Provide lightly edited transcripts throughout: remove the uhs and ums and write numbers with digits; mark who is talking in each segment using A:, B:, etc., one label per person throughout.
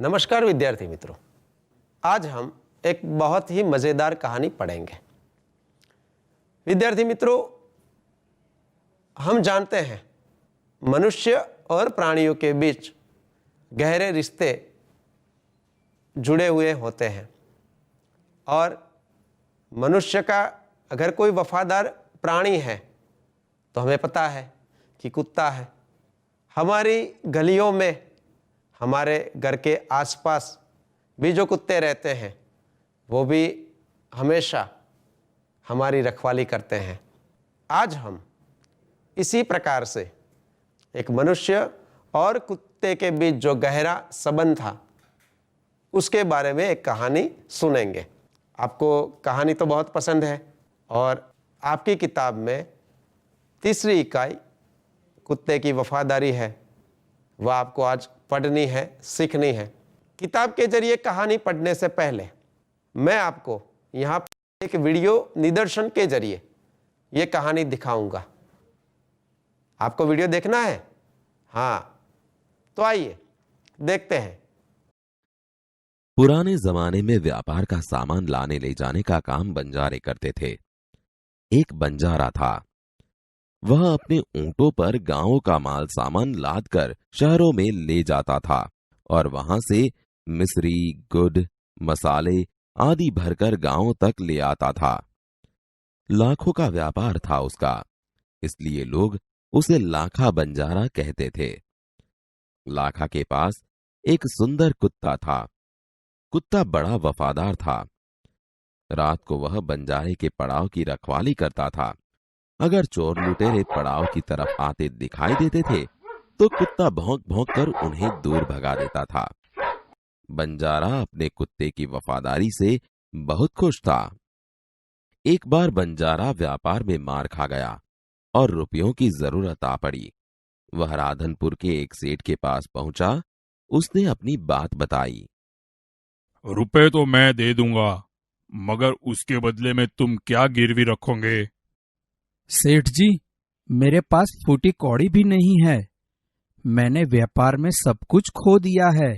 A: नमस्कार विद्यार्थी मित्रों, आज हम एक बहुत ही मज़ेदार कहानी पढ़ेंगे। विद्यार्थी मित्रों, हम जानते हैं मनुष्य और प्राणियों के बीच गहरे रिश्ते जुड़े हुए होते हैं और मनुष्य का अगर कोई वफादार प्राणी है तो हमें पता है कि कुत्ता है। हमारी गलियों में, हमारे घर के आसपास भी जो कुत्ते रहते हैं वो भी हमेशा हमारी रखवाली करते हैं। आज हम इसी प्रकार से एक मनुष्य और कुत्ते के बीच जो गहरा संबंध था उसके बारे में एक कहानी सुनेंगे। आपको कहानी तो बहुत पसंद है और आपकी किताब में तीसरी इकाई कुत्ते की वफादारी है, वह आपको आज पढ़नी है, सीखनी है। किताब के जरिए कहानी पढ़ने से पहले मैं आपको यहाँ एक वीडियो निदर्शन के जरिए ये कहानी दिखाऊंगा। आपको वीडियो देखना है? हाँ, तो आइए देखते हैं।
B: पुराने जमाने में व्यापार का सामान लाने ले जाने का काम बंजारे करते थे। एक बंजारा था। वह अपने ऊंटों पर गांवों का माल सामान लाद कर शहरों में ले जाता था और वहां से मिस्री, गुड़, मसाले आदि भरकर गांवों तक ले आता था। लाखों का व्यापार था उसका, इसलिए लोग उसे लाखा बंजारा कहते थे। लाखा के पास एक सुंदर कुत्ता था। कुत्ता बड़ा वफादार था। रात को वह बंजारे के पड़ाव की रखवाली करता था। अगर चोर लुटेरे पड़ाव की तरफ आते दिखाई देते थे तो कुत्ता भौंक भौंक कर उन्हें दूर भगा देता था। बंजारा अपने कुत्ते की वफादारी से बहुत खुश था। एक बार बंजारा व्यापार में मार खा गया और रुपयों की जरूरत आ पड़ी। वह राधनपुर के एक सेठ के पास पहुंचा। उसने अपनी बात बताई।
C: रुपए तो मैं दे दूंगा, मगर उसके बदले में तुम क्या गिरवी रखोगे?
D: सेठ जी, मेरे पास फूटी कौड़ी भी नहीं है। मैंने व्यापार में सब कुछ खो दिया है।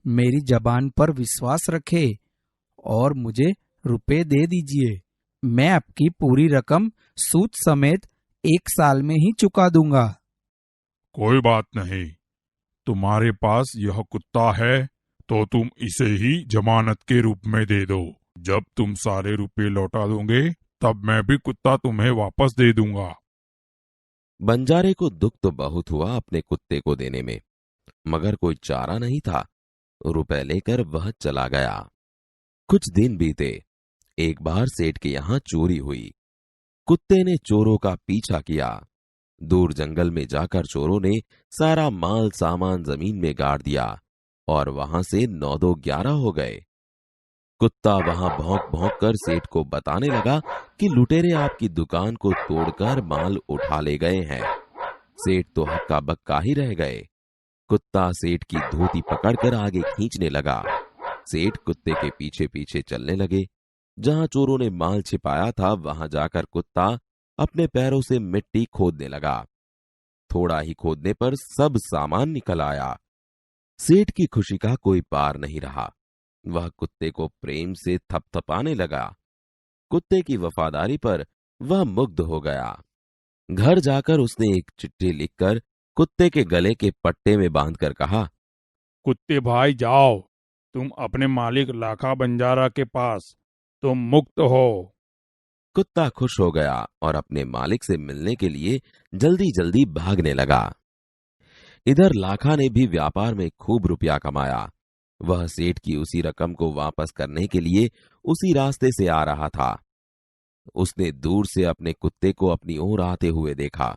D: मेरी जबान पर विश्वास रखे और मुझे रुपए दे दीजिए। मैं आपकी पूरी रकम सूद समेत 1 साल में ही चुका दूंगा।
C: कोई बात नहीं, तुम्हारे पास यह कुत्ता है तो तुम इसे ही जमानत के रूप में दे दो। जब तुम सारे रुपए लौटा दोगे तब मैं भी कुत्ता तुम्हें वापस दे दूंगा।
B: बंजारे को दुख तो बहुत हुआ अपने कुत्ते को देने में, मगर कोई चारा नहीं था। रुपए लेकर वह चला गया। कुछ दिन बीते। एक बार सेठ के यहां चोरी हुई। कुत्ते ने चोरों का पीछा किया। दूर जंगल में जाकर चोरों ने सारा माल सामान जमीन में गाड़ दिया और वहां से 9-2-11 हो गए। कुत्ता वहां भौंक भौंक कर सेठ को बताने लगा कि लुटेरे आपकी दुकान को तोड़कर माल उठा ले गए हैं। सेठ तो हक्का बक्का ही रह गए। कुत्ता सेठ की धोती पकड़कर आगे खींचने लगा। सेठ कुत्ते के पीछे पीछे चलने लगे। जहां चोरों ने माल छिपाया था वहां जाकर कुत्ता अपने पैरों से मिट्टी खोदने लगा। थोड़ा ही खोदने पर सब सामान निकल आया। सेठ की खुशी का कोई पार नहीं रहा। वह कुत्ते को प्रेम से थपथपाने लगा। कुत्ते की वफादारी पर वह मुग्ध हो गया। घर जाकर उसने एक चिट्ठी लिखकर कुत्ते के गले के पट्टे में बांधकर कहा,
C: कुत्ते भाई जाओ, तुम अपने मालिक लाखा बंजारा के पास, तुम मुक्त हो।
B: कुत्ता खुश हो गया और अपने मालिक से मिलने के लिए जल्दी जल्दी भागने लगा। इधर लाखा ने भी व्यापार में खूब रुपया कमाया। वह सेठ की उसी रकम को वापस करने के लिए उसी रास्ते से आ रहा था। उसने दूर से अपने कुत्ते को अपनी ओर आते हुए देखा।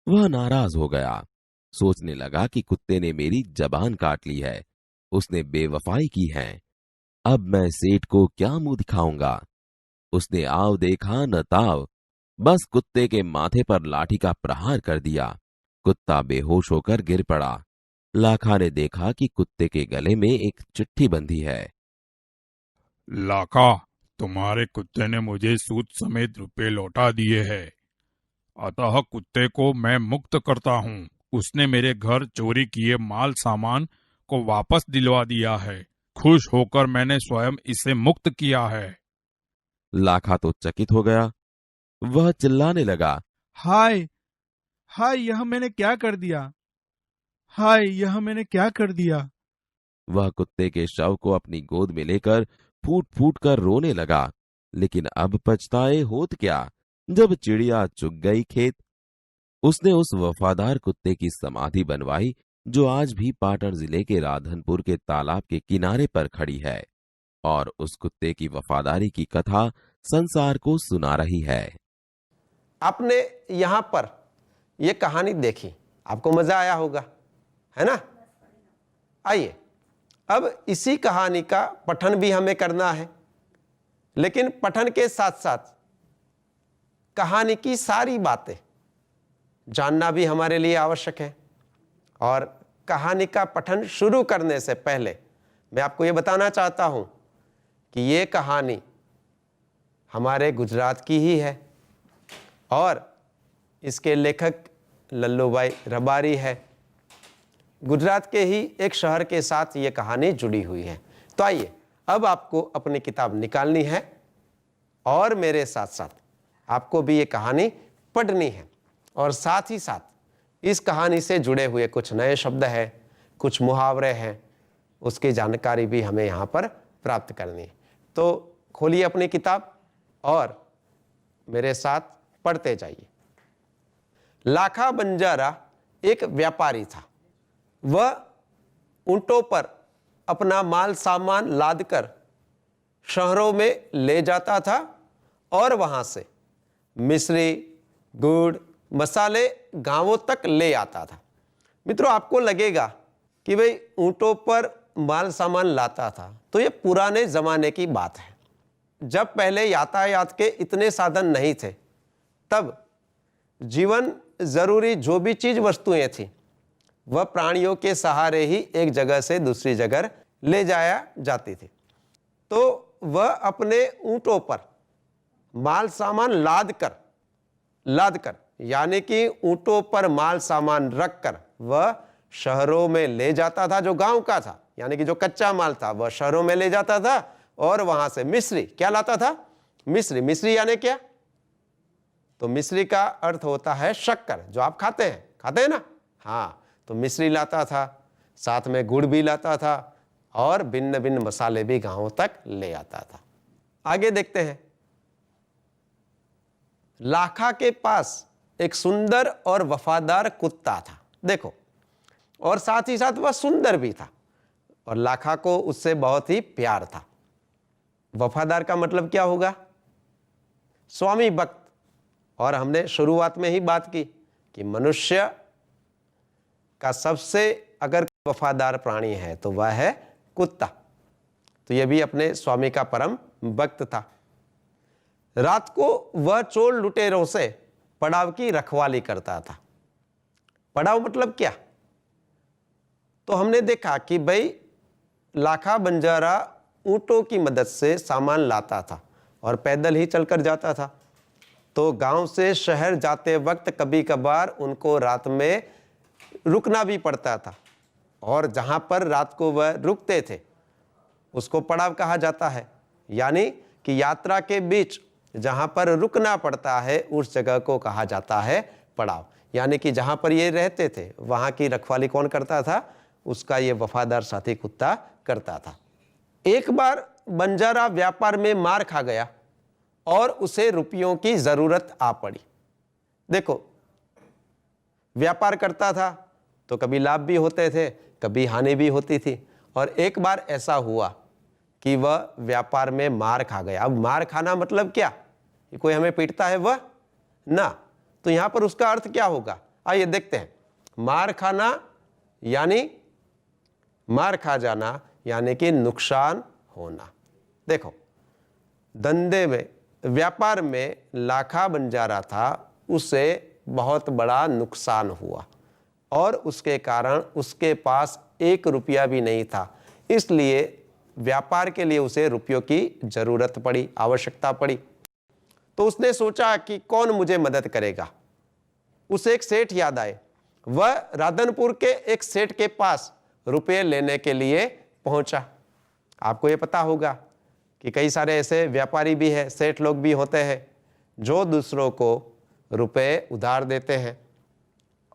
B: वह नाराज हो गया। सोचने लगा कि कुत्ते ने मेरी जबान काट ली है, उसने बेवफाई की है। अब मैं सेठ को क्या मुंह दिखाऊंगा। उसने आव देखा न ताव, बस कुत्ते के माथे पर लाठी का प्रहार कर दिया। कुत्ता बेहोश होकर गिर पड़ा। लाखा ने देखा कि कुत्ते के गले में एक चिट्ठी बंधी है।
C: लाखा, तुम्हारे कुत्ते ने मुझे सूद समेत रुपए लौटा दिए हैं, अतः कुत्ते को मैं मुक्त करता हूँ। उसने मेरे घर चोरी किए माल सामान को वापस दिलवा दिया है। खुश होकर मैंने स्वयं इसे मुक्त किया है।
B: लाखा तो चकित हो गया। वह चिल्लाने लगा,
E: हाय हाय, यह मैंने क्या कर दिया, हाय यह मैंने क्या कर दिया।
B: वह कुत्ते के शव को अपनी गोद में लेकर फूट फूट कर रोने लगा। लेकिन अब पछताए होत क्या, जब चिड़िया चुग गई खेत। उसने उस वफादार कुत्ते की समाधि बनवाई जो आज भी पाटन जिले के राधनपुर के तालाब के किनारे पर खड़ी है, और उस कुत्ते की वफादारी की कथा संसार को सुना रही है।
A: आपने यहां पर यह कहानी देखी, आपको मजा आया होगा, है ना? आइए अब इसी कहानी का पठन भी हमें करना है, लेकिन पठन के साथ साथ कहानी की सारी बातें जानना भी हमारे लिए आवश्यक है। और कहानी का पठन शुरू करने से पहले मैं आपको यह बताना चाहता हूं कि यह कहानी हमारे गुजरात की ही है और इसके लेखक लल्लूभाई रबारी है। गुजरात के ही एक शहर के साथ ये कहानी जुड़ी हुई है। तो आइए अब आपको अपनी किताब निकालनी है और मेरे साथ साथ आपको भी ये कहानी पढ़नी है, और साथ ही साथ इस कहानी से जुड़े हुए कुछ नए शब्द हैं, कुछ मुहावरे हैं, उसकी जानकारी भी हमें यहाँ पर प्राप्त करनी है। तो खोलिए अपनी किताब और मेरे साथ पढ़ते जाइए। लाखा बंजारा एक व्यापारी था। वह ऊंटों पर अपना माल सामान लादकर शहरों में ले जाता था और वहां से मिश्री, गुड़, मसाले गांवों तक ले आता था। मित्रों, आपको लगेगा कि भाई ऊंटों पर माल सामान लाता था, तो ये पुराने जमाने की बात है। जब पहले यातायात के इतने साधन नहीं थे, तब जीवन जरूरी जो भी चीज वस्तुएं थी वह प्राणियों के सहारे ही एक जगह से दूसरी जगह ले जाया जाती थी। तो वह अपने ऊंटों पर माल सामान लाद कर यानी कि ऊंटों पर माल सामान रखकर वह शहरों में ले जाता था। जो गांव का था, यानी कि जो कच्चा माल था, वह शहरों में ले जाता था और वहां से मिश्री क्या लाता था? मिश्री यानी क्या? तो मिश्री का अर्थ होता है शक्कर, जो आप खाते हैं ना? हाँ, तो मिश्री लाता था, साथ में गुड़ भी लाता था और भिन्न भिन्न मसाले भी गांवों तक ले आता था। आगे देखते हैं। लाखा के पास एक सुंदर और वफादार कुत्ता था। देखो, और साथ ही साथ वह सुंदर भी था और लाखा को उससे बहुत ही प्यार था। वफादार का मतलब क्या होगा? स्वामी भक्त। और हमने शुरुआत में ही बात की कि मनुष्य का सबसे अगर वफादार प्राणी है तो वह है कुत्ता। तो यह भी अपने स्वामी का परम भक्त था। रात को वह चोर लुटेरों से पड़ाव की रखवाली करता था। पड़ाव मतलब क्या? तो हमने देखा कि भाई लाखा बंजारा ऊंटों की मदद से सामान लाता था और पैदल ही चलकर जाता था। तो गांव से शहर जाते वक्त कभी कभार उनको रात में रुकना भी पड़ता था, और जहां पर रात को वह रुकते थे उसको पड़ाव कहा जाता है। यानी कि यात्रा के बीच जहां पर रुकना पड़ता है उस जगह को कहा जाता है पड़ाव। यानी कि जहां पर ये रहते थे वहां की रखवाली कौन करता था? उसका ये वफादार साथी कुत्ता करता था। एक बार बंजारा व्यापार में मार खा गया और उसे रुपयों की जरूरत आ पड़ी। देखो, व्यापार करता था तो कभी लाभ भी होते थे, कभी हानि भी होती थी। और एक बार ऐसा हुआ कि वह व्यापार में मार खा गया। अब मार खाना मतलब क्या? कि कोई हमें पीटता है वह ना, तो यहां पर उसका अर्थ क्या होगा? आइए देखते हैं। मार खाना यानी मार खा जाना यानी कि नुकसान होना। देखो, धंधे में, व्यापार में लाखा बंजारा था, उसे बहुत बड़ा नुकसान हुआ और उसके कारण उसके पास 1 रुपया भी नहीं था। इसलिए व्यापार के लिए उसे रुपयों की जरूरत पड़ी, आवश्यकता पड़ी। तो उसने सोचा कि कौन मुझे मदद करेगा। उसे एक सेठ याद आए। वह राधनपुर के एक सेठ के पास रुपये लेने के लिए पहुंचा। आपको ये पता होगा कि कई सारे ऐसे व्यापारी भी हैं, सेठ लोग भी होते हैं जो दूसरों को रुपये उधार देते हैं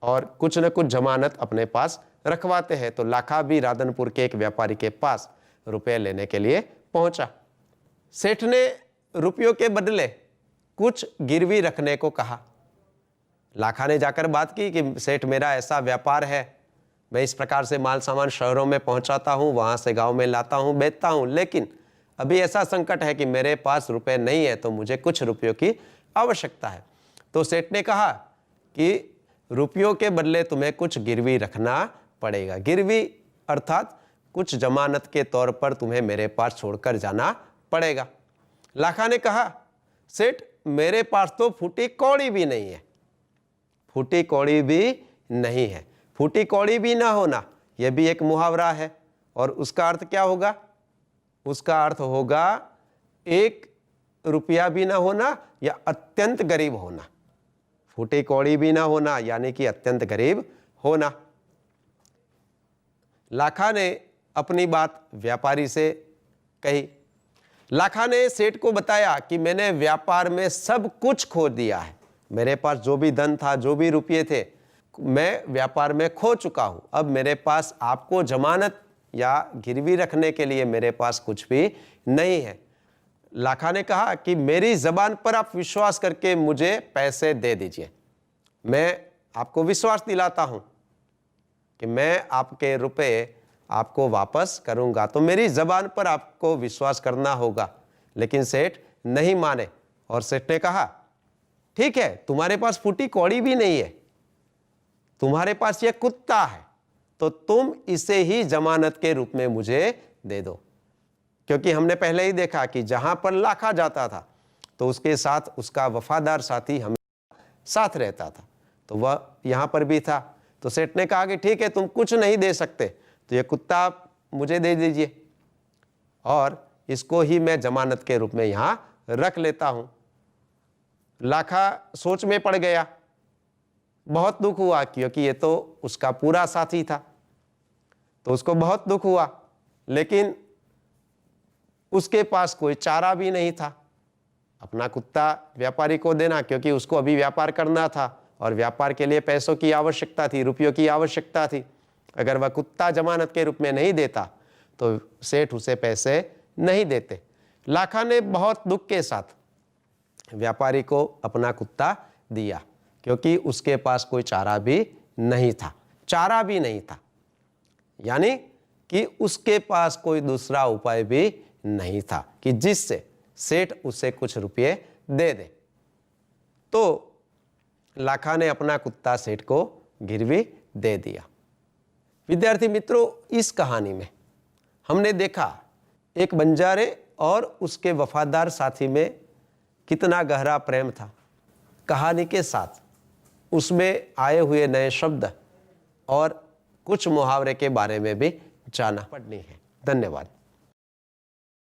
A: और कुछ न कुछ जमानत अपने पास रखवाते हैं। तो लाखा भी राधनपुर के एक व्यापारी के पास रुपये लेने के लिए पहुंचा। सेठ ने रुपयों के बदले कुछ गिरवी रखने को कहा। लाखा ने जाकर बात की कि सेठ, मेरा ऐसा व्यापार है, मैं इस प्रकार से माल सामान शहरों में पहुंचाता हूं, वहां से गांव में लाता हूं, बेचता हूं, लेकिन अभी ऐसा संकट है कि मेरे पास रुपए नहीं है, तो मुझे कुछ रुपयों की आवश्यकता है। तो सेठ ने कहा कि रुपयों के बदले तुम्हें कुछ गिरवी रखना पड़ेगा। गिरवी अर्थात कुछ जमानत के तौर पर तुम्हें मेरे पास छोड़कर जाना पड़ेगा। लाखा ने कहा, सेठ, मेरे पास तो फूटी कौड़ी भी नहीं है। फूटी कौड़ी भी नहीं है। फूटी कौड़ी भी ना होना, यह भी एक मुहावरा है, और उसका अर्थ क्या होगा? उसका अर्थ होगा 1 रुपया भी ना होना या अत्यंत गरीब होना। फूटी कौड़ी भी ना होना यानी कि अत्यंत गरीब होना। लाखा ने अपनी बात व्यापारी से कही। लाखा ने सेठ को बताया कि मैंने व्यापार में सब कुछ खो दिया है। मेरे पास जो भी धन था, जो भी रुपये थे, मैं व्यापार में खो चुका हूं। अब मेरे पास आपको जमानत या गिरवी रखने के लिए मेरे पास कुछ भी नहीं है। लाखा ने कहा कि मेरी जबान पर आप विश्वास करके मुझे पैसे दे दीजिए। मैं आपको विश्वास दिलाता हूं कि मैं आपके रुपए आपको वापस करूंगा। तो मेरी जबान पर आपको विश्वास करना होगा। लेकिन सेठ नहीं माने और सेठ ने कहा, ठीक है, तुम्हारे पास फूटी कौड़ी भी नहीं है, तुम्हारे पास यह कुत्ता है, तो तुम इसे ही जमानत के रूप में मुझे दे दो। क्योंकि हमने पहले ही देखा कि जहां पर लाखा जाता था तो उसके साथ उसका वफादार साथी हमेशा साथ रहता था, तो वह यहां पर भी था। तो सेठ ने कहा कि ठीक है, तुम कुछ नहीं दे सकते तो ये कुत्ता मुझे दे दीजिए और इसको ही मैं जमानत के रूप में यहां रख लेता हूं। लाखा सोच में पड़ गया, बहुत दुख हुआ, क्योंकि ये तो उसका पूरा साथी था, तो उसको बहुत दुख हुआ। लेकिन उसके पास कोई चारा भी नहीं था अपना कुत्ता व्यापारी को देना, क्योंकि उसको अभी व्यापार करना था और व्यापार के लिए पैसों की आवश्यकता थी, रुपयों की आवश्यकता थी। अगर वह कुत्ता जमानत के रूप में नहीं देता तो सेठ उसे पैसे नहीं देते। लाखा ने बहुत दुख के साथ व्यापारी को अपना कुत्ता दिया, क्योंकि उसके पास कोई चारा भी नहीं था। चारा भी नहीं था यानी कि उसके पास कोई दूसरा उपाय भी नहीं था कि जिससे सेठ उसे कुछ रुपये दे दे। तो लाखा ने अपना कुत्ता सेठ को गिरवी दे दिया। विद्यार्थी मित्रों, इस कहानी में हमने देखा एक बंजारे और उसके वफादार साथी में कितना गहरा प्रेम था। कहानी के साथ उसमें आए हुए नए शब्द और कुछ मुहावरे के बारे में भी जाना पड़नी है। धन्यवाद।